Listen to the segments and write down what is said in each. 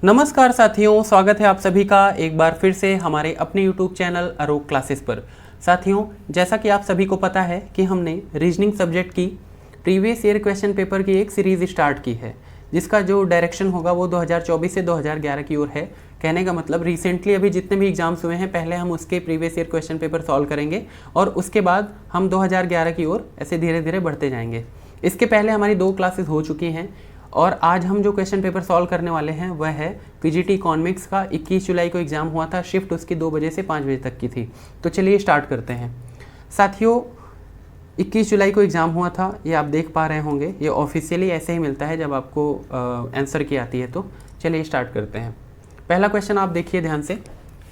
नमस्कार साथियों, स्वागत है आप सभी का एक बार फिर से हमारे अपने YouTube चैनल अरोक क्लासेस पर। साथियों, जैसा कि आप सभी को पता है कि हमने रीजनिंग सब्जेक्ट की प्रीवियस ईयर क्वेश्चन पेपर की एक सीरीज़ स्टार्ट की है, जिसका जो डायरेक्शन होगा वो 2024 से 2011 की ओर है। कहने का मतलब रिसेंटली अभी जितने भी एग्जाम्स हुए हैं, पहले हम उसके previous year question paper solve करेंगे और उसके बाद हम 2011 की ओर ऐसे धीरे धीरे बढ़ते जाएंगे। इसके पहले हमारी 2 क्लासेस हो चुकी हैं और आज हम जो क्वेश्चन पेपर सॉल्व करने वाले हैं वह है पीजीटी इकोनॉमिक्स का। 21 जुलाई को एग्ज़ाम हुआ था, शिफ्ट उसकी 2 बजे से 5 बजे तक की थी। तो चलिए स्टार्ट करते हैं। साथियों, 21 जुलाई को एग्ज़ाम हुआ था, ये आप देख पा रहे होंगे। ये ऑफिशियली ऐसे ही मिलता है जब आपको आंसर की आती है। तो चलिए स्टार्ट करते हैं। पहला क्वेश्चन आप देखिए ध्यान से।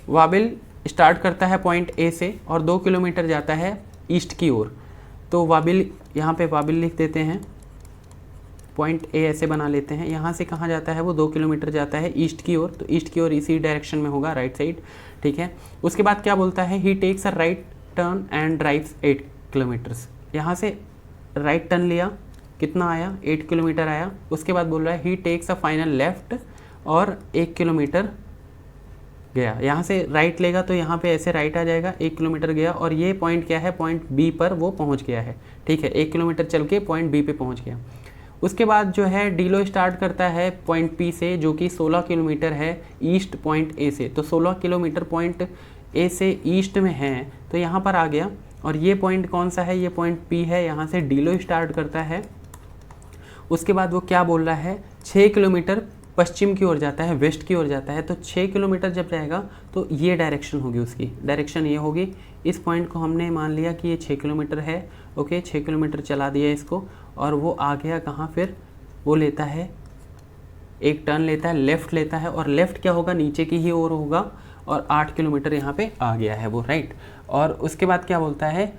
वाबिल स्टार्ट करता है पॉइंट ए से और 2 किलोमीटर जाता है ईस्ट की ओर। तो वाबिल, यहाँ पे वाबिल लिख देते हैं, पॉइंट ए ऐसे बना लेते हैं। यहाँ से कहाँ जाता है वो 2 किलोमीटर जाता है ईस्ट की ओर। तो ईस्ट की ओर इसी डायरेक्शन में होगा, राइट साइड, ठीक है। उसके बाद क्या बोलता है, he takes a right turn and drives 8 kilometres. यहाँ से राइट टर्न लिया, कितना आया, 8 किलोमीटर आया। उसके बाद बोल रहा है he takes a final left और 1 किलोमीटर गया। यहाँ से राइट लेगा तो यहाँ पे ऐसे राइट आ जाएगा, 1 किलोमीटर गया और ये पॉइंट क्या है, पॉइंट बी पर वो पहुँच गया है, ठीक है। 1 किलोमीटर चल के पॉइंट बी पे पहुँच गया। उसके बाद जो है डीलो स्टार्ट करता है पॉइंट पी से, जो कि 16 किलोमीटर है ईस्ट पॉइंट ए से। तो 16 किलोमीटर पॉइंट ए से ईस्ट में है, तो यहाँ पर आ गया। और ये पॉइंट कौन सा है, ये पॉइंट पी है। यहाँ से डीलो स्टार्ट करता है। उसके बाद वो क्या बोल रहा है, 6 किलोमीटर पश्चिम की ओर जाता है, वेस्ट की ओर जाता है। तो 6 किलोमीटर जब जाएगा तो ये डायरेक्शन होगी, उसकी डायरेक्शन ये होगी। इस पॉइंट को हमने मान लिया कि ये 6 किलोमीटर है, ओके। 6 किलोमीटर चला दिया इसको और वो आ गया कहाँ, फिर वो लेता है एक टर्न लेता है, लेफ़्ट लेता है। और लेफ़्ट क्या होगा, नीचे की ही ओर होगा और 8 किलोमीटर यहाँ पे आ गया है वो, राइट। और उसके बाद क्या बोलता है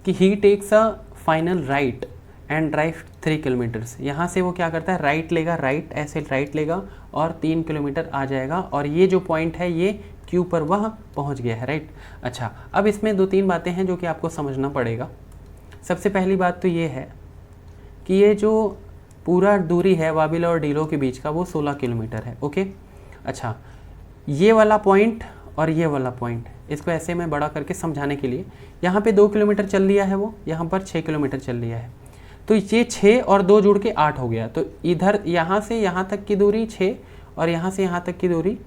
कि he takes a final right and drive 3 kilometres. यहाँ से वो क्या करता है, राइट लेगा, राइट ऐसे राइट लेगा और 3 किलोमीटर आ जाएगा। और ये जो पॉइंट है ये क्यू पर वह पहुँच गया है, राइट। अच्छा, अब इसमें 2-3 बातें हैं जो कि आपको समझना पड़ेगा। सबसे पहली बात तो ये है कि ये जो पूरा दूरी है वाबिल और डीलो के बीच का वो 16 किलोमीटर है, ओके। अच्छा, ये वाला पॉइंट और ये वाला पॉइंट, इसको ऐसे मैं बड़ा करके समझाने के लिए, यहाँ पे 2 किलोमीटर चल लिया है वो, यहाँ पर 6 किलोमीटर चल लिया है। तो ये 6 और 2 जुड़ के 8 हो गया। तो इधर यहाँ से यहाँ तक की दूरी 6 और यहाँ से यहाँ तक की दूरी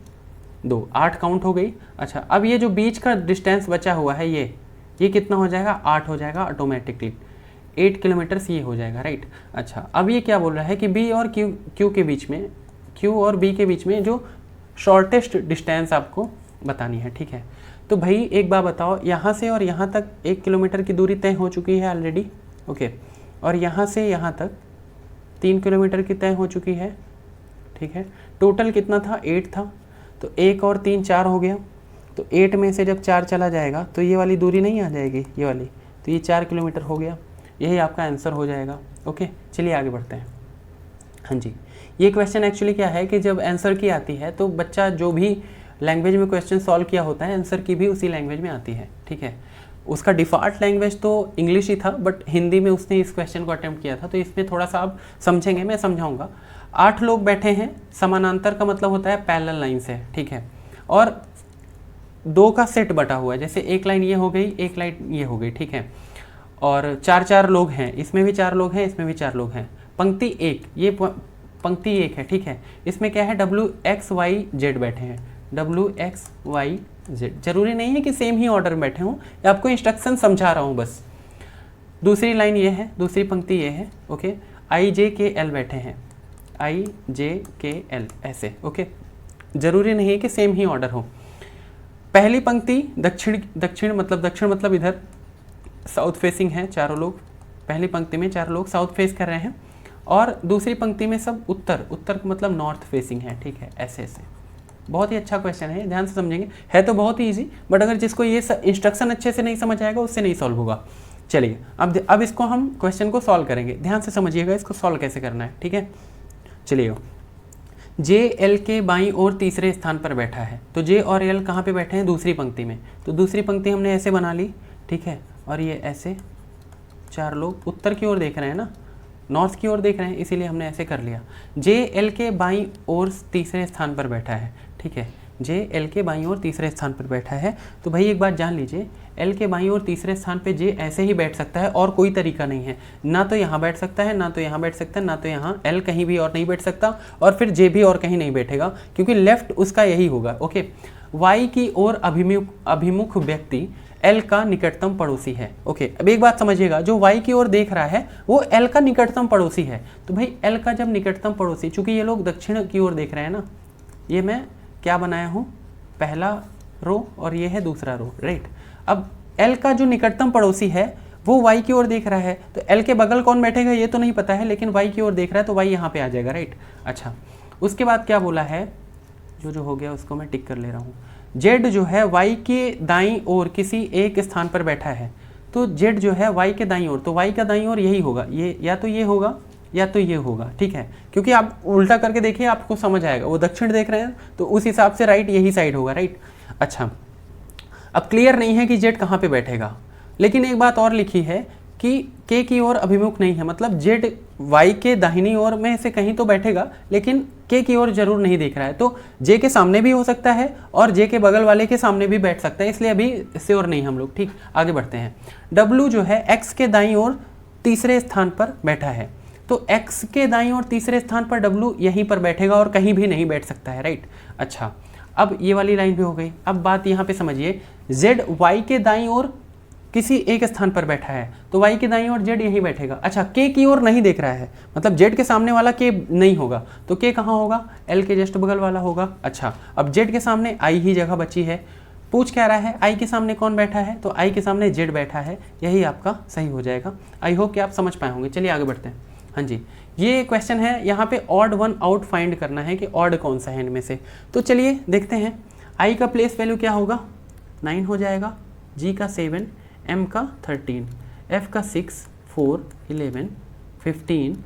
2, 8 काउंट हो गई। अच्छा, अब ये जो बीच का डिस्टेंस बचा हुआ है ये कितना हो जाएगा, 8 हो जाएगा ऑटोमेटिकली। 8 किलोमीटर्स ये हो जाएगा, राइट। अच्छा, अब ये क्या बोल रहा है कि बी और क्यू के बीच में, क्यू और बी के बीच में जो शॉर्टेस्ट डिस्टेंस आपको बतानी है, ठीक है। तो भाई एक बात बताओ, यहाँ से और यहाँ तक 1 किलोमीटर की दूरी तय हो चुकी है ऑलरेडी, ओके। और यहाँ से यहाँ तक 3 किलोमीटर की तय हो चुकी है, ठीक है। टोटल कितना था, 8 था। तो 1 और 3 4 हो गया। तो 8 में से जब 4 चला जाएगा तो ये वाली दूरी नहीं आ जाएगी, ये वाली। तो ये 4 किलोमीटर हो गया। यही आपका आंसर हो जाएगा, ओके। चलिए आगे बढ़ते हैं। हाँ जी, ये क्वेश्चन एक्चुअली क्या है कि जब आंसर की आती है तो बच्चा जो भी लैंग्वेज में क्वेश्चन सॉल्व किया होता है, आंसर की भी उसी लैंग्वेज में आती है, ठीक है। उसका डिफ़ॉल्ट लैंग्वेज तो इंग्लिश ही था, बट हिंदी में उसने इस क्वेश्चन को अटेम्प्ट किया था। तो इसमें थोड़ा सा आप समझेंगे, मैं समझाऊंगा। 8 लोग बैठे हैं, समानांतर का मतलब होता है पैरेलल लाइन से, ठीक है। और 2 का सेट बटा हुआ है, जैसे एक लाइन ये हो गई, एक लाइन ये हो गई, ठीक है। और 4-4 लोग हैं, इसमें भी 4 लोग हैं, इसमें भी 4 लोग हैं। पंक्ति 1, ये पंक्ति 1 है, ठीक है। इसमें क्या है, WXYZ बैठे हैं, WXYZ। जरूरी नहीं है कि सेम ही ऑर्डर में बैठे हों, आपको इंस्ट्रक्शन समझा रहा हूँ बस। दूसरी लाइन ये है, दूसरी पंक्ति ये है, ओके। IJKL बैठे हैं, IJKL ऐसे, ओके। जरूरी नहीं है कि सेम ही ऑर्डर हो। पहली पंक्ति दक्षिण मतलब इधर साउथ फेसिंग है, चारों लोग। पहली पंक्ति में 4 लोग साउथ फेस कर रहे हैं और दूसरी पंक्ति में सब उत्तर का मतलब नॉर्थ फेसिंग है, ठीक है। ऐसे ऐसे बहुत ही अच्छा क्वेश्चन है, ध्यान से समझेंगे। है तो बहुत ही ईजी, बट अगर जिसको ये इंस्ट्रक्शन अच्छे से नहीं समझ आएगा उससे नहीं सॉल्व होगा। चलिए अब इसको हम क्वेश्चन को सॉल्व करेंगे। ध्यान से समझिएगा इसको सॉल्व कैसे करना है, ठीक है। चलिए, JL के बाईं ओर तीसरे स्थान पर बैठा है। तो J और L कहाँ पे बैठे हैं, दूसरी पंक्ति में। तो दूसरी पंक्ति हमने ऐसे बना ली, ठीक है। और ये ऐसे 4 लोग उत्तर की ओर देख रहे हैं ना, नॉर्थ की ओर देख रहे हैं इसीलिए हमने ऐसे कर लिया। जे एल के बाईं ओर तीसरे स्थान पर बैठा है, ठीक है, जे एल के बाईं ओर तीसरे स्थान पर बैठा है। तो भाई एक बात जान लीजिए, एल के बाईं ओर तीसरे स्थान पे जे ऐसे ही बैठ सकता है और कोई तरीका नहीं है, ना तो यहाँ बैठ सकता है, ना तो यहाँ बैठ सकता है, ना तो यहाँ एल कहीं भी और नहीं बैठ सकता और फिर जे भी और कहीं नहीं बैठेगा क्योंकि लेफ्ट उसका यही होगा। ओके, वाई की ओर अभिमुख व्यक्ति एल का निकटतम पड़ोसी है। ओके, अब एक बात समझिएगा, जो वाई की ओर देख रहा है वो एल का निकटतम पड़ोसी है। तो भाई एल का जब निकटतम पड़ोसी, चूंकि ये लोग दक्षिण की ओर देख रहे हैं ना, ये मैं क्या बनाया हूँ, पहला रो और ये है दूसरा रो, राइट। अब एल का जो निकटतम पड़ोसी है वो वाई की ओर देख रहा है, तो एल के बगल कौन बैठेगा ये तो नहीं पता है, लेकिन वाई की ओर देख रहा है तो वाई यहाँ पे आ जाएगा, राइट। अच्छा, उसके बाद क्या बोला है, जो हो गया उसको मैं टिक कर ले रहा हूँ। जेड जो है वाई के दाईं ओर किसी एक स्थान पर बैठा है, तो जेड जो है वाई के दाईं ओर, तो वाई का दाईं ओर यही होगा, ये या तो ये होगा या तो ये होगा, ठीक है, क्योंकि आप उल्टा करके देखिए आपको समझ आएगा, वो दक्षिण देख रहे हैं तो उस हिसाब से राइट यही साइड होगा, राइट। अच्छा, अब क्लियर नहीं है कि जेड कहाँ पे बैठेगा, लेकिन एक बात और लिखी है कि के की ओर अभिमुख नहीं है, मतलब जेड वाई के दाहिनी ओर में से कहीं तो बैठेगा लेकिन के की ओर जरूर नहीं देख रहा है, तो जे के सामने भी हो सकता है और जे के बगल वाले के सामने भी बैठ सकता है, इसलिए अभी श्योर नहीं हम लोग, ठीक। आगे बढ़ते हैं। डब्लू जो है एक्स के दाईं ओर तीसरे स्थान पर बैठा है, तो एक्स के दाईं ओर तीसरे स्थान पर डब्लू यहीं पर बैठेगा और कहीं भी नहीं बैठ सकता है, राइट। अच्छा, अब ये वाली लाइन भी हो गई। अब बात यहाँ पे समझिए, जेड वाई के दाईं ओर किसी एक स्थान पर बैठा है, तो वाई के दाईं ओर जेड यहीं बैठेगा। अच्छा, के की ओर नहीं देख रहा है, मतलब जेड के सामने वाला के नहीं होगा, तो के कहाँ होगा, एल के जस्ट बगल वाला होगा। अच्छा, अब जेड के सामने आई ही जगह बची है, पूछ क्या रहा है, आई के सामने कौन बैठा है, तो आई के सामने जेड बैठा है, यही आपका सही हो जाएगा। आई होप कि आप समझ पाए होंगे। चलिए आगे बढ़ते हैं। हाँ जी, ये क्वेश्चन है, यहाँ पे ऑड वन आउट फाइंड करना है कि ऑड कौन सा है इनमें से। तो चलिए देखते हैं। आई का प्लेस वैल्यू क्या होगा, 9 हो जाएगा, जी का 7, एम का 13, एफ का 6, 4, 11, 15,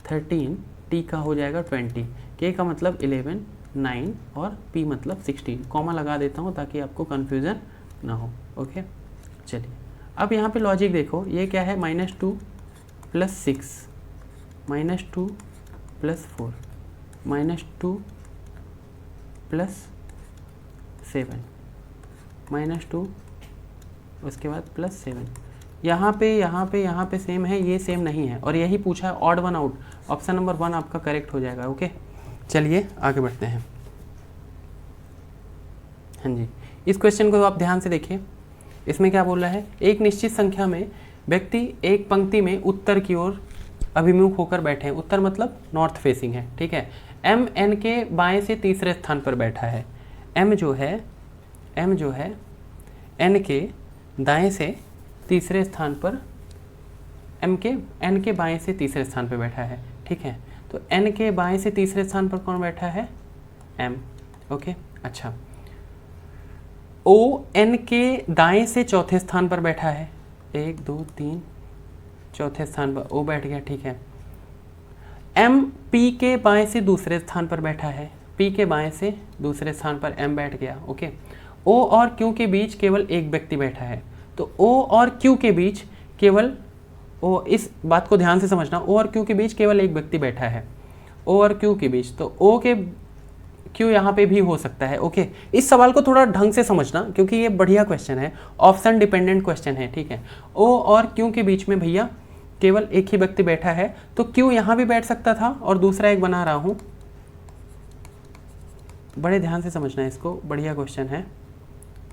13, टी का हो जाएगा 20, के का मतलब 11, 9 और पी मतलब 16। कॉमा लगा देता हूँ ताकि आपको कन्फ्यूज़न ना हो। ओके, चलिए अब यहाँ पे लॉजिक देखो, ये क्या है, -2 + 6, -2 + 4, -2 + 7, -2 उसके बाद +7। यहाँ पे सेम है, ये सेम नहीं है और यही पूछा है odd one out. Option number 1 आपका करेक्ट हो जाएगा। ओके, चलिए आगे बढ़ते हैं। हाँ जी, इस क्वेश्चन को आप ध्यान से देखिए। इसमें क्या बोल रहा है, एक निश्चित संख्या में व्यक्ति एक पंक्ति में उत्तर की ओर अभिमुख होकर बैठे हैं। उत्तर मतलब नॉर्थ फेसिंग है, ठीक है। एम एन के बाएं से तीसरे स्थान पर बैठा है। एम जो है एन के दाएं से तीसरे स्थान पर, एन के बाएं से तीसरे स्थान पर बैठा है, ठीक है। तो एन के बाएं से तीसरे स्थान पर कौन बैठा है, एम। ओके, अच्छा, ओ एन के दाएं से चौथे स्थान पर बैठा है, 1 2 3 चौथे स्थान पर ओ बैठ गया, ठीक है। एम पी के बाएं से दूसरे स्थान पर बैठा है, पी के बाएं से दूसरे स्थान पर एम बैठ गया। ओके, ओ और क्यू के बीच केवल एक व्यक्ति बैठा है, तो ओ और क्यू के बीच केवल, ओ इस बात को ध्यान से समझना, ओ और क्यू के बीच केवल एक व्यक्ति बैठा है, ओ और क्यू के बीच, तो ओ के क्यू यहाँ पे भी हो सकता है। ओके, इस सवाल को थोड़ा ढंग से समझना क्योंकि ये बढ़िया क्वेश्चन है, ऑप्शन डिपेंडेंट क्वेश्चन है, ठीक है। ओ और क्यू के बीच में भैया केवल एक ही व्यक्ति बैठा है, तो क्यू यहाँ भी बैठ सकता था और दूसरा एक बना रहा हूँ, बड़े ध्यान से समझना है इसको, बढ़िया क्वेश्चन है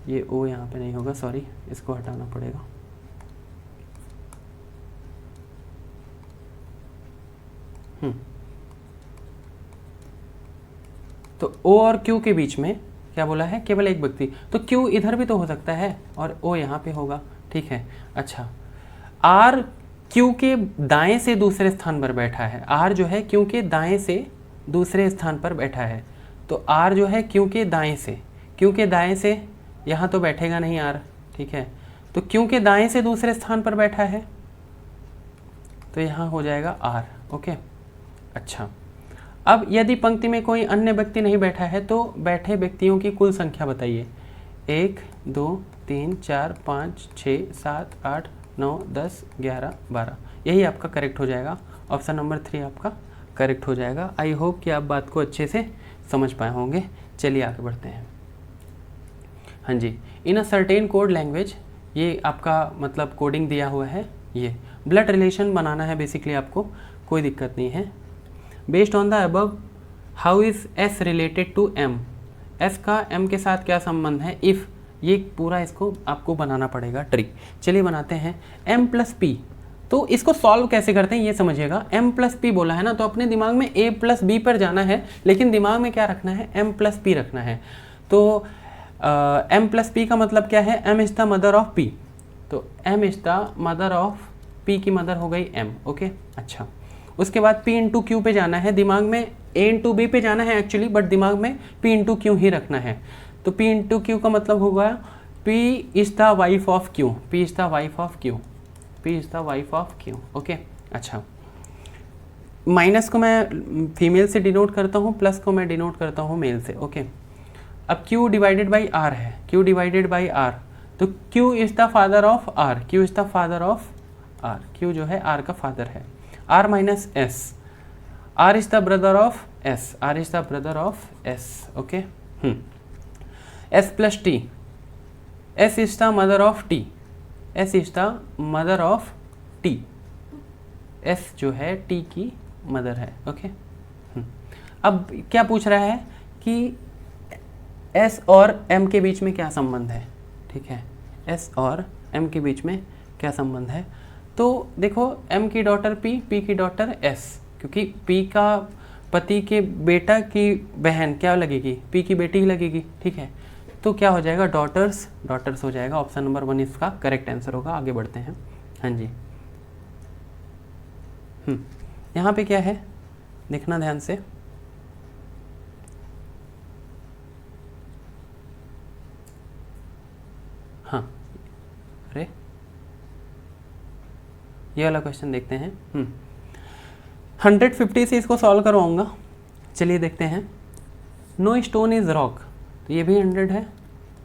ये। ओ यहाँ पे नहीं होगा, सॉरी, इसको हटाना पड़ेगा। तो ओ और क्यू के बीच में क्या बोला है, केवल एक व्यक्ति, तो क्यू इधर भी तो हो सकता है और ओ यहाँ पे होगा, ठीक है। अच्छा, आर क्यू के दाएं से दूसरे स्थान पर बैठा है, आर जो है क्यू के दाएं से दूसरे स्थान पर बैठा है, तो आर जो है क्यू के दाएं से यहाँ तो बैठेगा नहीं आर, ठीक है। तो क्यू के दाएं से दूसरे स्थान पर बैठा है, तो यहाँ हो जाएगा आर। ओके, अच्छा, अब यदि पंक्ति में कोई अन्य व्यक्ति नहीं बैठा है तो बैठे व्यक्तियों की कुल संख्या बताइए। 1 2 3 4 5 6 7 8 9 10 11 12, यही आपका करेक्ट हो जाएगा। ऑप्शन नंबर 3 आपका करेक्ट हो जाएगा। आई होप कि आप बात को अच्छे से समझ पाए होंगे। चलिए आगे बढ़ते हैं। हाँ जी, इन अ सर्टेन कोड लैंग्वेज, ये आपका मतलब कोडिंग दिया हुआ है, ये ब्लड रिलेशन बनाना है बेसिकली आपको, कोई दिक्कत नहीं है। Based on the above how is S related to M, S का एम के साथ क्या संबंध है, इफ़, ये पूरा इसको आपको बनाना पड़ेगा ट्रिक। चलिए बनाते हैं। एम प्लस पी, तो इसको सॉल्व कैसे करते हैं ये समझिएगा। एम प्लस पी बोला है ना, तो अपने दिमाग में ए प्लस बी पर जाना है, लेकिन दिमाग में क्या रखना है, एम प्लस पी रखना है। तो एम प्लस पी का मतलब क्या है, M is the mother of P, तो M is the mother of P की मदर हो गई एम। ओके, अच्छा, उसके बाद पी इंटू क्यू पे जाना है, दिमाग में ए इंटू बी पे जाना है एक्चुअली, बट दिमाग में पी इंटू क्यू ही रखना है। तो पी इंटू क्यू का मतलब होगा P is the wife of Q, P is the wife of Q, P is the wife of Q. Okay, अच्छा, माइनस को मैं फीमेल से डिनोट करता हूँ, प्लस को मैं डिनोट करता हूँ मेल से। ओके, अब Q डिवाइडेड बाई R है, Q डिवाइडेड बाई R, तो Q is the father of R, Q is the father of R, Q जो है R का फादर है। R minus S, R is the brother of S, R is the brother of S। Okay, S plus T, S is the mother of T, S is the mother of T, S जो है T की mother है। Okay, अब क्या पूछ रहा है कि S और M के बीच में क्या संबंध है। ठीक है, S और M के बीच में क्या संबंध है, तो देखो M की डॉटर P, P की डॉटर S, क्योंकि P का पति के बेटा की बहन क्या लगेगी, P की बेटी ही लगेगी। ठीक है, तो क्या हो जाएगा, डॉटर्स, डॉटर्स हो जाएगा। ऑप्शन नंबर 1 इसका करेक्ट आंसर होगा। आगे बढ़ते हैं। हाँ जी, यहाँ पे क्या है देखना ध्यान से। हाँ, अरे ये वाला क्वेश्चन देखते हैं। 150 से इसको सॉल्व करवाऊंगा। चलिए देखते हैं। नो स्टोन इज़ रॉक, तो ये भी 100 है,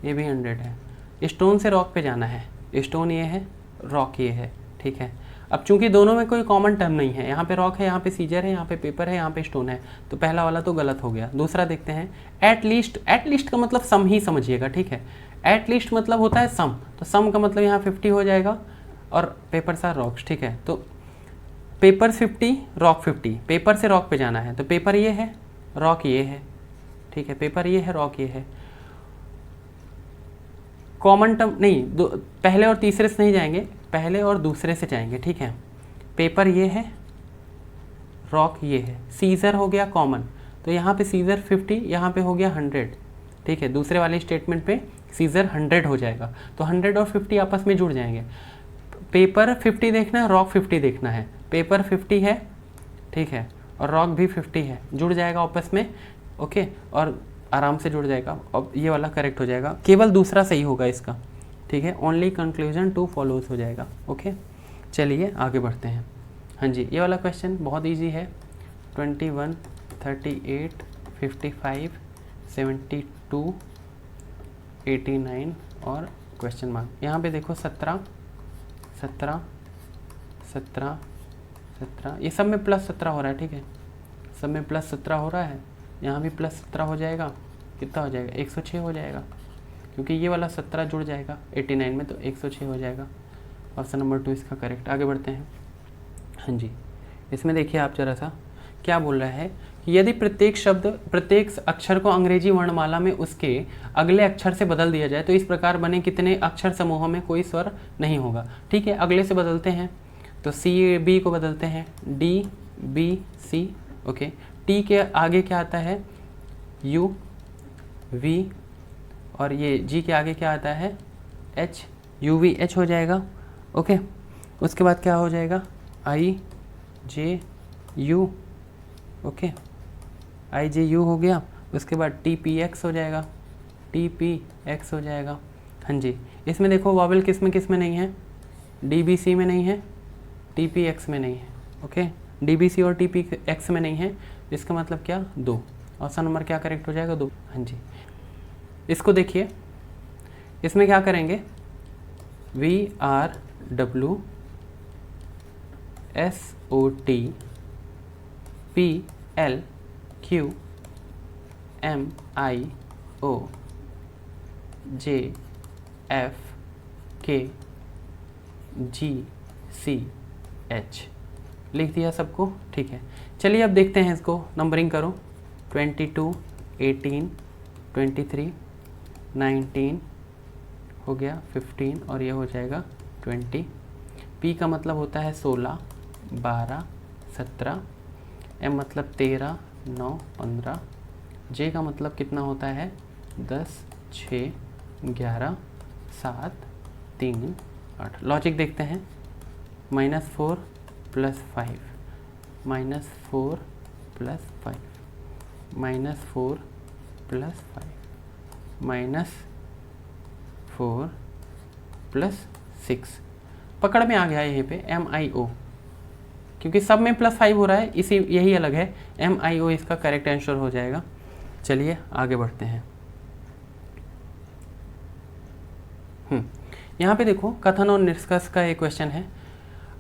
ये भी 100 है। स्टोन से रॉक पे जाना है, स्टोन ये है, रॉक ये है। ठीक है, अब चूंकि दोनों में कोई कॉमन टर्म नहीं है, यहाँ पे रॉक है, यहाँ पे सीजर है, यहाँ पे पेपर है, यहाँ पे स्टोन है, तो पहला वाला तो गलत हो गया। दूसरा देखते हैं। एट लीस्ट, एट लीस्ट का मतलब सम ही समझिएगा। ठीक है, एट लीस्ट मतलब होता है सम, तो सम का मतलब यहाँ 50 हो जाएगा, और पेपर आर रॉक्स। ठीक है, तो पेपर 50, रॉक 50, पेपर से रॉक पे जाना है, तो पेपर ये है, रॉक ये है। ठीक है, पेपर ये है, रॉक ये है। कॉमन टर्म नहीं, पहले और तीसरे से नहीं जाएंगे, पहले और दूसरे से जाएंगे। ठीक है, पेपर ये है, रॉक ये है, सीजर हो गया कॉमन, तो यहाँ पे सीजर 50, यहाँ पे हो गया 100। ठीक है, दूसरे वाले स्टेटमेंट पे सीजर 100 हो जाएगा, तो 100 और 50 आपस में जुड़ जाएंगे। पेपर 50 देखना है, रॉक 50 देखना है, पेपर 50 है, ठीक है, और रॉक भी 50 है, जुड़ जाएगा आपस में। ओके, और आराम से जुड़ जाएगा, अब ये वाला करेक्ट हो जाएगा, केवल दूसरा सही होगा इसका। ठीक है, ओनली कंक्लूजन 2 फॉलोज हो जाएगा। ओके, चलिए आगे बढ़ते हैं। हाँ जी, ये वाला क्वेश्चन बहुत इजी है। 21, 38, 55, 72, 89 और क्वेश्चन मार्क। यहाँ पे देखो 17, 17, 17, 17, ये सब में +17 हो रहा है। ठीक है, सब में +17 हो रहा है, यहाँ भी +17 हो जाएगा। कितना हो जाएगा, 106 हो जाएगा, क्योंकि ये वाला 17 जुड़ जाएगा 89 में, तो 106 हो जाएगा। ऑप्शन नंबर 2 इसका करेक्ट। आगे बढ़ते हैं। हाँ जी, इसमें देखिए आप जरा सा क्या बोल रहा है कि यदि प्रत्येक शब्द, प्रत्येक अक्षर को अंग्रेजी वर्णमाला में उसके अगले अक्षर से बदल दिया जाए तो इस प्रकार बने कितने अक्षर समूहों में कोई स्वर नहीं होगा। ठीक है, अगले से बदलते हैं, तो सी बी को बदलते हैं, D B C. Okay, T के आगे क्या आता है, यू वी, और ये जी के आगे क्या आता है, एच, यू वी एच हो जाएगा। ओके, उसके बाद क्या हो जाएगा, I J U. Okay, I J U हो गया। उसके बाद टी पी एक्स हो जाएगा, टी पी एक्स हो जाएगा। हाँ जी, इसमें देखो वॉवेल किस में नहीं है, डी बी सी में नहीं है, टी पी एक्स में नहीं है। ओके, डी बी सी और टी पी एक्स में नहीं है, इसका मतलब क्या, 2। ऑप्शन नंबर क्या करेक्ट हो जाएगा, 2। हाँ जी, इसको देखिए, इसमें क्या करेंगे, V R W S O T PLQMIOJFKGCH लिख दिया सबको, ठीक है। चलिए अब देखते हैं इसको, नंबरिंग करो। 22, 18, 23, 19 हो गया, 15 और ये हो जाएगा 20। P का मतलब होता है 16, 12, 17, M मतलब 13, 9, 15, J का मतलब कितना होता है 10, 6, 11, 7, 3, 8। लॉजिक देखते हैं। -4 + 5, -4 + 5, -4 + 5, -4 + 6। पकड़ में आ गया यहीं पे MIO, क्योंकि सब में +5 हो रहा है, इसी यही अलग है। MIO इसका करेक्ट आंसर हो जाएगा। चलिए आगे बढ़ते हैं। यहाँ पे देखो, कथन और निष्कर्ष का एक क्वेश्चन है।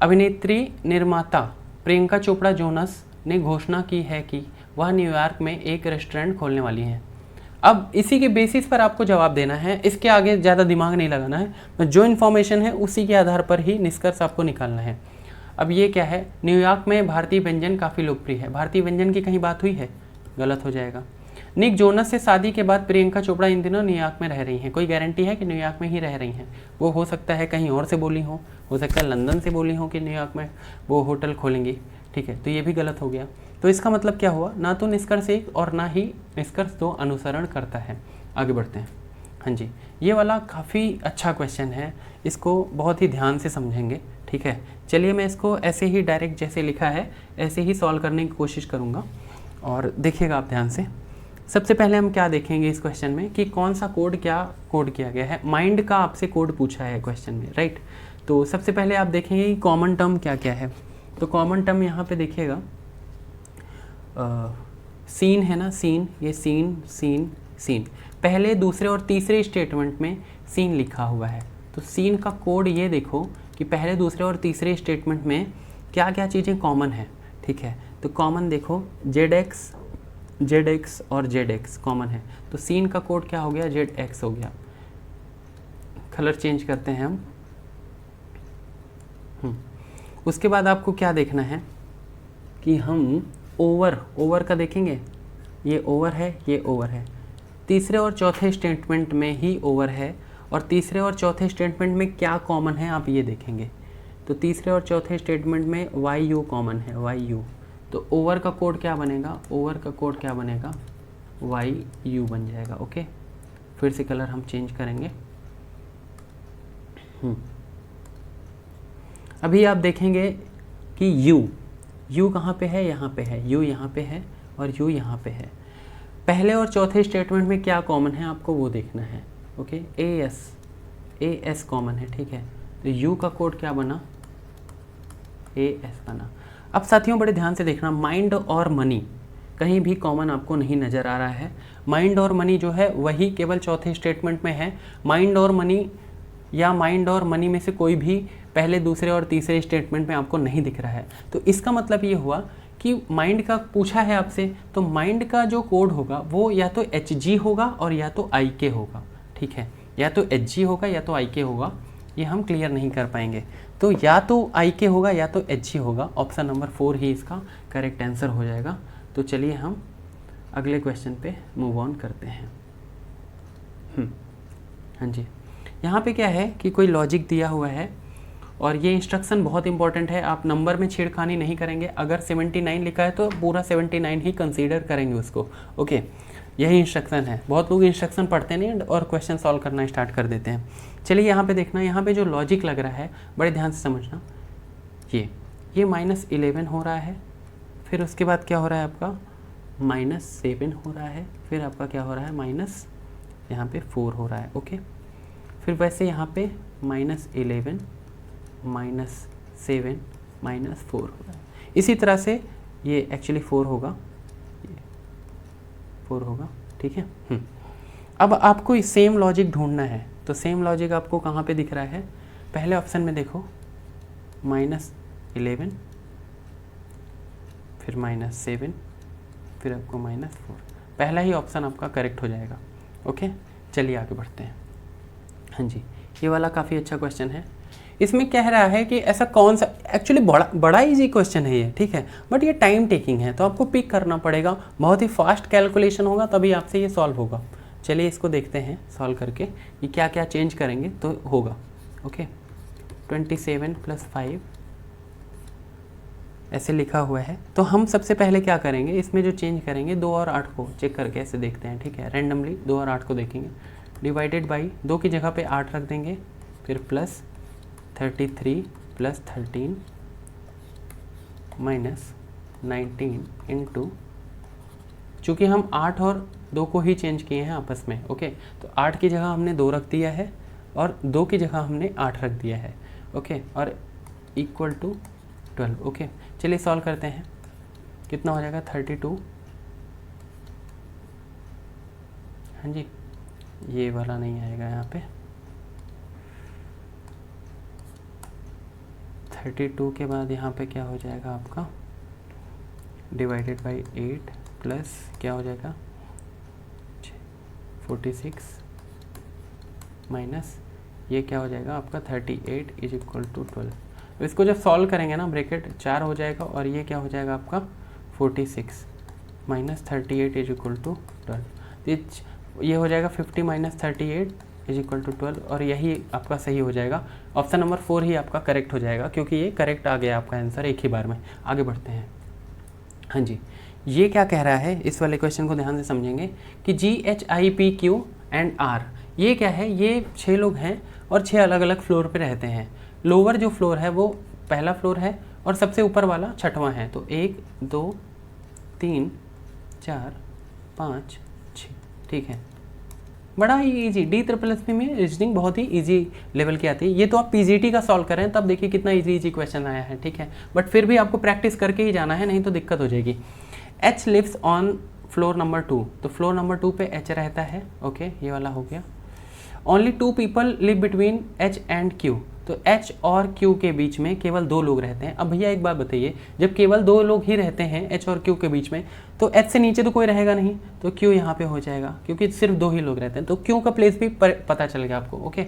अभिनेत्री निर्माता प्रियंका चोपड़ा जोनस ने घोषणा की है कि वह न्यूयॉर्क में एक रेस्टोरेंट खोलने वाली हैं। अब इसी के बेसिस पर आपको जवाब देना है, इसके आगे ज़्यादा दिमाग नहीं लगाना है। जो इन्फॉर्मेशन है उसी के आधार पर ही निष्कर्ष आपको निकालना है। अब ये क्या है, न्यूयॉर्क में भारतीय व्यंजन काफ़ी लोकप्रिय है। भारतीय व्यंजन की कहीं बात हुई है? गलत हो जाएगा। निक जोनस से शादी के बाद प्रियंका चोपड़ा इन दिनों न्यूयॉर्क में रह रही हैं। कोई गारंटी है कि न्यूयॉर्क में ही रह रही हैं? वो हो सकता है कहीं और से बोली हो सकता है लंदन से बोली हो कि न्यूयॉर्क में वो होटल खोलेंगी, ठीक है, तो ये भी गलत हो गया। तो इसका मतलब क्या हुआ, ना तो निष्कर्ष 1 और ना ही निष्कर्ष 2 अनुसरण करता है। आगे बढ़ते हैं। हाँ जी, ये वाला काफ़ी अच्छा क्वेश्चन है, इसको बहुत ही ध्यान से समझेंगे, ठीक है। चलिए मैं इसको ऐसे ही डायरेक्ट जैसे लिखा है ऐसे ही सॉल्व करने की कोशिश करूँगा और देखिएगा आप ध्यान से। सबसे पहले हम क्या देखेंगे इस क्वेश्चन में कि कौन सा कोड क्या कोड किया गया है। माइंड का आपसे कोड पूछा है क्वेश्चन में, राइट। तो सबसे पहले आप देखेंगे कि कॉमन टर्म क्या क्या है। तो कॉमन टर्म यहाँ पे देखिएगा, सीन है ना, सीन, ये सीन सीन सीन, पहले दूसरे और तीसरे स्टेटमेंट में सीन लिखा हुआ है। तो सीन का कोड ये देखो कि पहले दूसरे और तीसरे स्टेटमेंट में क्या क्या चीज़ें कॉमन है, ठीक है। तो कॉमन देखो ZX और ZX कॉमन है, तो सीन का कोड क्या हो गया, ZX हो गया। कलर चेंज करते हैं हम। उसके बाद आपको क्या देखना है कि हम ओवर का देखेंगे, ये ओवर है, ये ओवर है। तीसरे और चौथे स्टेटमेंट में ही ओवर है, और तीसरे और चौथे स्टेटमेंट में क्या कॉमन है आप ये देखेंगे। तो तीसरे और चौथे स्टेटमेंट में YU कॉमन है, YU। तो ओवर का कोड क्या बनेगा, ओवर का कोड क्या बनेगा, YU बन जाएगा। ओके, फिर से कलर हम चेंज करेंगे। अभी आप देखेंगे कि U कहाँ पे है, यहाँ पे है, U यहाँ पे है और U यहाँ पे है। पहले और चौथे स्टेटमेंट में क्या कॉमन है आपको वो देखना है। ओके, AS कॉमन है, ठीक है। तो U का कोड क्या बना, AS बना। अब साथियों बड़े ध्यान से देखना, माइंड और मनी कहीं भी कॉमन आपको नहीं नज़र आ रहा है। माइंड और मनी जो है वही केवल चौथे स्टेटमेंट में है। माइंड और मनी या माइंड और मनी में से कोई भी पहले दूसरे और तीसरे स्टेटमेंट में आपको नहीं दिख रहा है। तो इसका मतलब ये हुआ कि माइंड का पूछा है आपसे, तो माइंड का जो कोड होगा वो या तो HG होगा और या तो IK होगा, ठीक है। या तो HG होगा या तो IK होगा, ये हम क्लियर नहीं कर पाएंगे। तो या तो IK होगा या तो HG होगा। ऑप्शन नंबर 4 ही इसका करेक्ट आंसर हो जाएगा। तो चलिए हम अगले क्वेश्चन पे मूव ऑन करते हैं। हाँ जी, यहाँ पे क्या है कि कोई लॉजिक दिया हुआ है और ये इंस्ट्रक्शन बहुत इंपॉर्टेंट है। आप नंबर में छेड़खानी नहीं करेंगे। अगर 79 लिखा है तो पूरा 79 ही कंसीडर करेंगे उसको। ओके, यही इंस्ट्रक्शन है। बहुत लोग इंस्ट्रक्शन पढ़ते नहीं और क्वेश्चन सॉल्व करना स्टार्ट कर देते हैं। चलिए यहाँ पे देखना, यहाँ पे जो लॉजिक लग रहा है बड़े ध्यान से समझना। ये -11 हो रहा है, फिर उसके बाद क्या हो रहा है आपका -7 हो रहा है, फिर आपका क्या हो रहा है माइनस यहाँ पे 4 हो रहा है। ओके, फिर वैसे यहाँ पे -11 -7 -4 हो रहा है। इसी तरह से ये एक्चुअली 4 होगा, 4 होगा, ठीक है। अब आपको सेम लॉजिक ढूंढना है। तो सेम लॉजिक आपको कहाँ पे दिख रहा है, पहले ऑप्शन में देखो -11, फिर -7, फिर आपको -4। पहला ही ऑप्शन आपका करेक्ट हो जाएगा। ओके, चलिए आगे बढ़ते हैं। हाँ जी, ये वाला काफ़ी अच्छा क्वेश्चन है। इसमें कह रहा है कि ऐसा कौन सा, एक्चुअली बड़ा इजी क्वेश्चन है ये, ठीक है, बट ये टाइम टेकिंग है, तो आपको पिक करना पड़ेगा, बहुत ही फास्ट कैलकुलेशन होगा तभी आपसे ये सॉल्व होगा। चलिए इसको देखते हैं सॉल्व करके कि क्या क्या चेंज करेंगे तो होगा। ओके, 27 + 5 ऐसे लिखा हुआ है, तो हम सबसे पहले क्या करेंगे, इसमें जो चेंज करेंगे 2 और 8 को चेक करके ऐसे देखते हैं, ठीक है, रैंडमली 2 और 8 को देखेंगे, डिवाइडेड बाई 2 की जगह पे 8 रख देंगे, फिर प्लस 33 + 13 -19 इंटू, चूँकि हम 8 और 2 को ही चेंज किए हैं आपस में। ओके, तो 8 की जगह हमने 2 रख दिया है और 2 की जगह हमने 8 रख दिया है। ओके, और इक्वल टू 12। ओके, चलिए सॉल्व करते हैं, कितना हो जाएगा 32। हाँ जी, ये वाला नहीं आएगा यहाँ पे, 32 के बाद यहाँ पे क्या हो जाएगा आपका, डिवाइडेड बाई 8 प्लस क्या हो जाएगा 46 माइनस ये क्या हो जाएगा आपका 38 = 12। तो इसको जब सॉल्व करेंगे ना, ब्रैकेट 4 हो जाएगा और ये क्या हो जाएगा आपका 46 - 38 = 12। ये हो जाएगा 50 - 38 = 12 और यही आपका सही हो जाएगा। ऑप्शन नंबर 4 ही आपका करेक्ट हो जाएगा, क्योंकि ये करेक्ट आ गया आपका आंसर एक ही बार में। आगे बढ़ते हैं। हाँ जी, ये क्या कह रहा है, इस वाले क्वेश्चन को ध्यान से समझेंगे कि GHIPQ एंड R, ये क्या है, ये 6 लोग हैं और 6 अलग अलग फ्लोर पे रहते हैं। लोअर जो फ्लोर है वो पहला फ्लोर है और सबसे ऊपर वाला 6वां है। तो 1 2 3 4 5 6, ठीक है, बड़ा ही इजी। DSSS में रीजनिंग बहुत ही इजी लेवल की आती है। ये तो आप PGT का सॉल्व करें तब देखिए कितना इजी क्वेश्चन आया है, ठीक है, बट फिर भी आपको प्रैक्टिस करके ही जाना है, नहीं तो दिक्कत हो जाएगी। H lives on floor number 2, तो फ्लोर नंबर 2 पे H रहता है। ओके, ये वाला हो गया। Only 2 people live between H and Q, तो H और Q के बीच में केवल 2 लोग रहते हैं। अब भैया एक बात बताइए, जब केवल 2 लोग ही रहते हैं H और Q के बीच में, तो H से नीचे तो कोई रहेगा नहीं, तो Q यहाँ पे हो जाएगा, क्योंकि सिर्फ 2 ही लोग रहते हैं, तो Q का प्लेस भी पता चल गया आपको। ओके,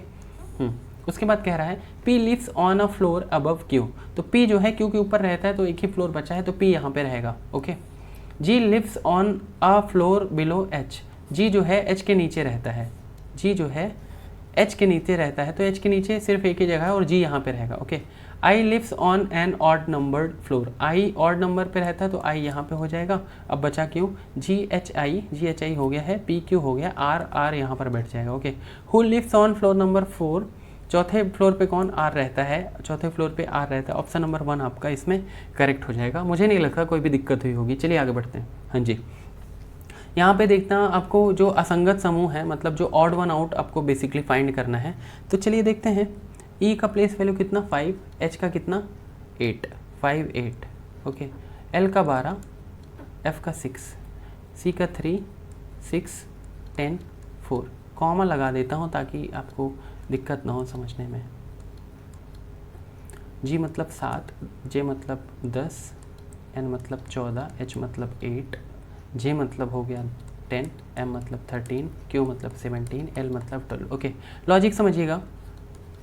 उसके बाद कह रहा है P lives on a floor above Q, तो P जो है Q के ऊपर रहता है, तो एक ही फ्लोर बचा है, तो P यहाँ पे रहेगा। Okay, G lives on a floor below H, G जो है H के नीचे रहता है, G जो है H के नीचे रहता है, तो H के नीचे सिर्फ एक ही जगह है और G यहाँ पे रहेगा। Okay, I lives on an odd numbered floor, I odd number पे रहता है, तो I यहाँ पे हो जाएगा। अब बचा क्यों, GHI हो गया है, PQ हो गया, R यहाँ पर बैठ जाएगा। Okay, who lives on floor number 4, चौथे फ्लोर पे कौन, R रहता है, चौथे फ्लोर पे R रहता है। ऑप्शन नंबर 1 आपका इसमें करेक्ट हो जाएगा। मुझे नहीं लगता कोई भी दिक्कत हुई होगी। चलिए आगे बढ़ते हैं। हाँ जी, यहाँ पे देखना आपको जो असंगत समूह है, मतलब जो ऑड वन आउट आपको बेसिकली फाइंड करना है। तो चलिए देखते हैं। E का प्लेस वैल्यू कितना 5, H का कितना 8, 5 8। ओके, L का 12, F का 6, C का 3 6 10 4। कॉमा लगा देता हूँ ताकि आपको दिक्कत ना हो समझने में। G मतलब 7, J मतलब 10, N मतलब 14, H मतलब 8, J मतलब हो गया 10, M मतलब 13, Q मतलब 17, L मतलब 12। ओके, लॉजिक समझिएगा।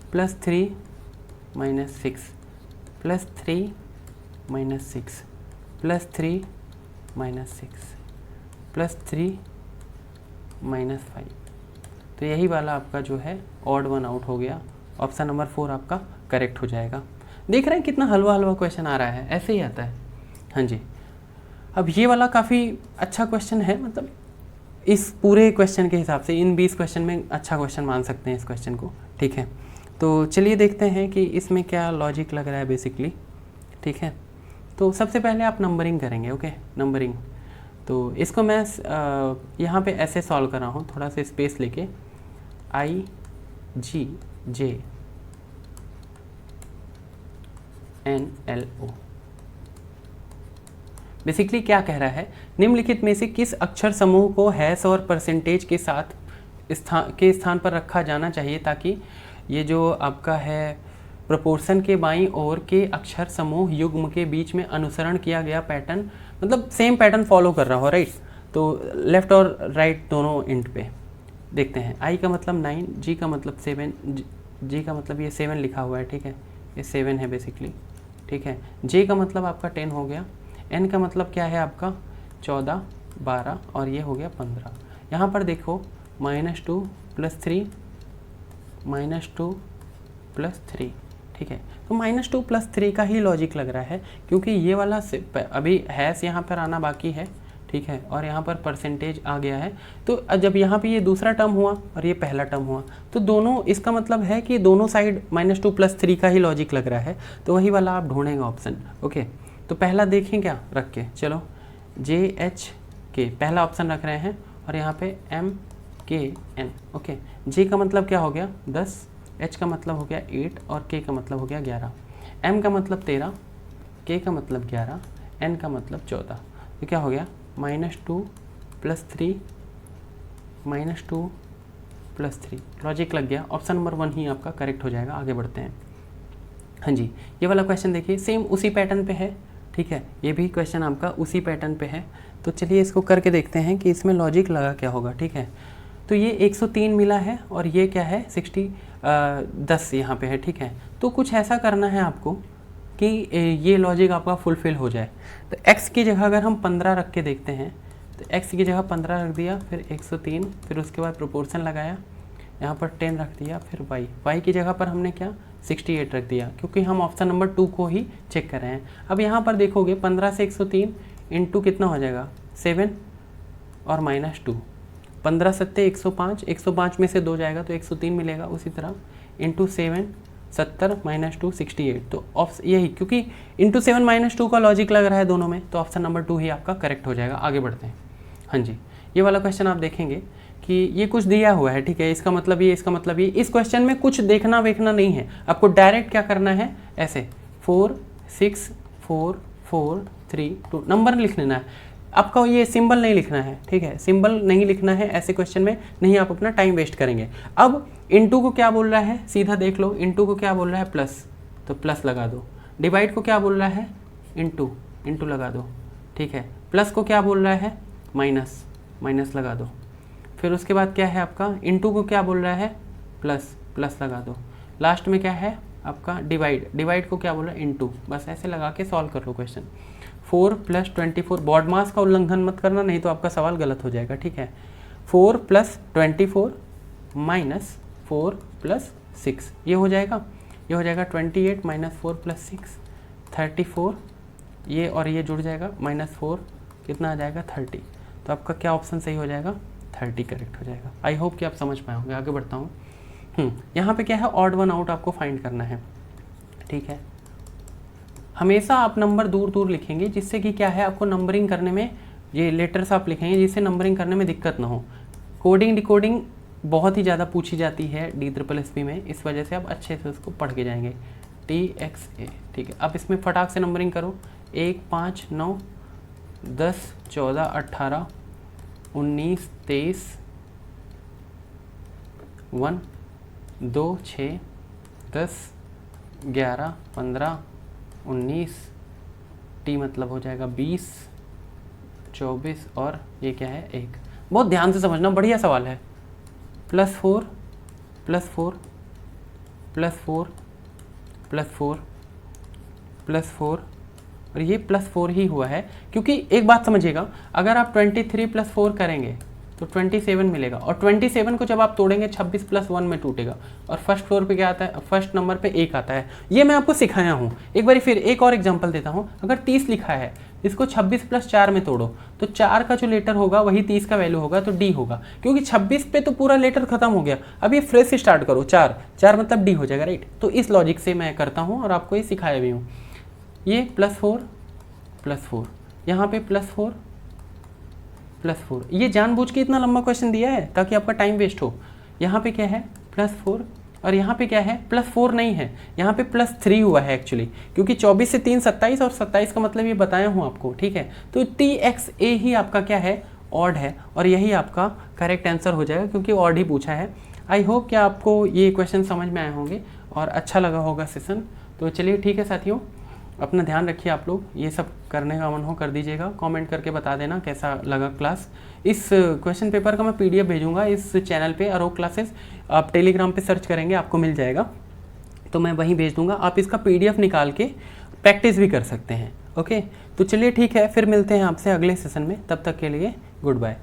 +3 - 6 +3 - 6 +3 - 6 +3 - 5, तो यही वाला आपका जो है ऑड वन आउट हो गया। ऑप्शन नंबर 4 आपका करेक्ट हो जाएगा। देख रहे हैं कितना हलवा क्वेश्चन आ रहा है, ऐसे ही आता है। हाँ जी, अब ये वाला काफ़ी अच्छा क्वेश्चन है, मतलब इस पूरे क्वेश्चन के हिसाब से इन 20 क्वेश्चन में अच्छा क्वेश्चन मान सकते हैं इस क्वेश्चन को, ठीक है। तो चलिए देखते हैं कि इसमें क्या लॉजिक लग रहा है बेसिकली, ठीक है। तो सबसे पहले आप नंबरिंग करेंगे। ओके, नंबरिंग, तो इसको मैं यहाँ पे ऐसे सॉल्व कर रहा हूँ, थोड़ा सा स्पेस लेके, I G J N L O। Basically क्या कह रहा है, निम्नलिखित में से किस अक्षर समूह को हैश और परसेंटेज के साथ स्थान पर रखा जाना चाहिए ताकि ये जो आपका है प्रोपोर्शन के बाईं ओर के अक्षर समूह युग्म के बीच में अनुसरण किया गया पैटर्न मतलब सेम पैटर्न फॉलो कर रहा हो, राइट। तो लेफ़्ट और राइट दोनों इंट पे देखते हैं। आई का मतलब 9, जी का मतलब 7, जी का मतलब ये 7 लिखा हुआ है, ठीक है, ये 7 है बेसिकली, ठीक है। जे का मतलब आपका 10 हो गया, एन का मतलब क्या है आपका 14, 12 और ये हो गया 15। यहाँ पर देखो -2 + 3 -2 + 3, ठीक है। तो -2 + 3 का ही लॉजिक लग रहा है, क्योंकि ये वाला अभी हैश यहाँ पर आना बाकी है, ठीक है, और यहाँ पर परसेंटेज आ गया है। तो जब यहाँ पे ये दूसरा टर्म हुआ और ये पहला टर्म हुआ, तो दोनों, इसका मतलब है कि दोनों साइड -2 + 3 का ही लॉजिक लग रहा है। तो वही वाला आप ढूंढेंगे ऑप्शन। ओके, तो पहला देखें क्या रख के, चलो JH पहला ऑप्शन रख रहे हैं और यहाँ पे MKN। ओके, जे का मतलब क्या हो गया 10, H का मतलब हो गया 8 और K का मतलब हो गया 11, M का मतलब 13, K का मतलब 11, N का मतलब 14। तो क्या हो गया -2 + 3 -2 + 3, लॉजिक लग गया। ऑप्शन नंबर 1 ही आपका करेक्ट हो जाएगा। आगे बढ़ते हैं। हाँ जी, ये वाला क्वेश्चन देखिए, सेम उसी पैटर्न पे है, ठीक है, ये भी क्वेश्चन आपका उसी पैटर्न पे है। तो चलिए इसको करके देखते हैं कि इसमें लॉजिक लगा क्या होगा, ठीक है। तो ये 103 मिला है और ये क्या है 10 यहाँ पे है, ठीक है। तो कुछ ऐसा करना है आपको कि ये लॉजिक आपका फुलफिल हो जाए। तो x की जगह अगर हम 15 रख के देखते हैं, तो x की जगह 15 रख दिया, फिर 103, फिर उसके बाद प्रोपोर्शन लगाया, यहाँ पर 10 रख दिया, फिर y की जगह पर हमने क्या 68 रख दिया, क्योंकि हम ऑप्शन नंबर 2 को ही चेक कर रहे हैं। अब यहाँ पर देखोगे 15 से 103 इंटू कितना हो जाएगा 7 और -2, 15 सत्ते 105, 105 में से 2 जाएगा तो 103 मिलेगा। उसी तरह इंटू 7 70 -2 68। तो यही, क्योंकि इंटू 7 -2 का लॉजिक लग रहा है दोनों में, तो ऑप्शन नंबर 2 ही आपका करेक्ट हो जाएगा। आगे बढ़ते हैं। हाँ जी, ये वाला क्वेश्चन आप देखेंगे कि ये कुछ दिया हुआ है, ठीक है, इसका मतलब ये, इसका मतलब ये। इस क्वेश्चन में कुछ देखना वेखना नहीं है, आपको डायरेक्ट क्या करना है, ऐसे 4 6 4 4 3 2 नंबर लिख लेना है। आपका ये सिंबल नहीं लिखना है, ठीक है, सिंबल नहीं लिखना है ऐसे क्वेश्चन में, नहीं आप अपना टाइम वेस्ट करेंगे। अब इंटू को क्या बोल रहा है, सीधा देख लो, इंटू को क्या बोल रहा है प्लस, तो प्लस लगा दो। डिवाइड को क्या बोल रहा है इंटू, इंटू लगा दो, ठीक है। प्लस को क्या बोल रहा है माइनस, माइनस लगा दो। फिर उसके बाद क्या है आपका, इंटू को क्या बोल रहा है प्लस, प्लस लगा दो। लास्ट में क्या है आपका डिवाइड, डिवाइड को क्या बोल रहा है इंटू। बस ऐसे लगा के सॉल्व कर लो क्वेश्चन। 4 + 24, बॉड मास का उल्लंघन मत करना, नहीं तो आपका सवाल गलत हो जाएगा, ठीक है। 4 + 24 -4 + 6, ये हो जाएगा, ये हो जाएगा 28 -4 + 6 34, ये और ये जुड़ जाएगा, -4 कितना आ जाएगा 30। तो आपका क्या ऑप्शन सही हो जाएगा 30 करेक्ट हो जाएगा। आई होप कि आप समझ पाए होंगे। आगे बढ़ता हूँ। यहाँ पे क्या है, ऑड वन आउट आपको फाइंड करना है, ठीक है। हमेशा आप नंबर दूर दूर लिखेंगे, जिससे कि क्या है आपको नंबरिंग करने में, ये लेटर्स आप लिखेंगे जिससे नंबरिंग करने में दिक्कत ना हो। कोडिंग डिकोडिंग बहुत ही ज़्यादा पूछी जाती है DSSP में, इस वजह से आप अच्छे से उसको पढ़ के जाएंगे। TXA, ठीक है। अब इसमें फटाक से नंबरिंग करो, 1 5 9 10 14 18 19 23 1 2 6 10 11 15 19, टी मतलब हो जाएगा 20 24 और ये क्या है 1। बहुत ध्यान से समझना, बढ़िया सवाल है। +4 +4 +4 +4 +4 और ये +4 ही हुआ है, क्योंकि एक बात समझिएगा, अगर आप 23 + 4 करेंगे तो 27 मिलेगा, और 27 को जब आप तोड़ेंगे 26 + 1 में टूटेगा, और फर्स्ट फ्लोर पे क्या आता है, फर्स्ट नंबर पे 1 आता है। ये मैं आपको सिखाया हूँ। एक बार फिर एक और एग्जांपल देता हूँ। अगर 30 लिखा है, इसको 26 + 4 में तोड़ो, तो 4 का जो लेटर होगा वही 30 का वैल्यू होगा, तो डी होगा, क्योंकि 26 पे तो पूरा लेटर खत्म हो गया। अब ये फ्रेश से स्टार्ट करो, 4 मतलब डी हो जाएगा, राइट। तो इस लॉजिक से मैं करता हूँ और आपको ये सिखाया भी हूँ। ये +4 +4, यहाँ पे +4 +4, ये जानबूझ के इतना लंबा क्वेश्चन दिया है ताकि आपका टाइम वेस्ट हो। यहाँ पे क्या है +4 और यहाँ पे क्या है +4 नहीं है, यहाँ पे +3 हुआ है एक्चुअली, क्योंकि 24 से 3 27 और 27 का मतलब ये बताया हूँ आपको, ठीक है। तो TXA ही आपका क्या है ऑड है, और यही आपका करेक्ट आंसर हो जाएगा, क्योंकि ऑड ही पूछा है। आई होप कि आपको ये क्वेश्चन समझ में आए होंगे और अच्छा लगा होगा सेशन। तो चलिए ठीक है साथियों, अपना ध्यान रखिए। आप लोग ये सब करने का मन हो कर दीजिएगा, कमेंट करके बता देना कैसा लगा क्लास। इस क्वेश्चन पेपर का मैं PDF भेजूंगा इस चैनल पे अरोक क्लासेस, आप टेलीग्राम पे सर्च करेंगे आपको मिल जाएगा, तो मैं वहीं भेज दूंगा। आप इसका PDF निकाल के प्रैक्टिस भी कर सकते हैं। ओके, तो चलिए ठीक है, फिर मिलते हैं आपसे अगले सेशन में। तब तक के लिए गुड बाय।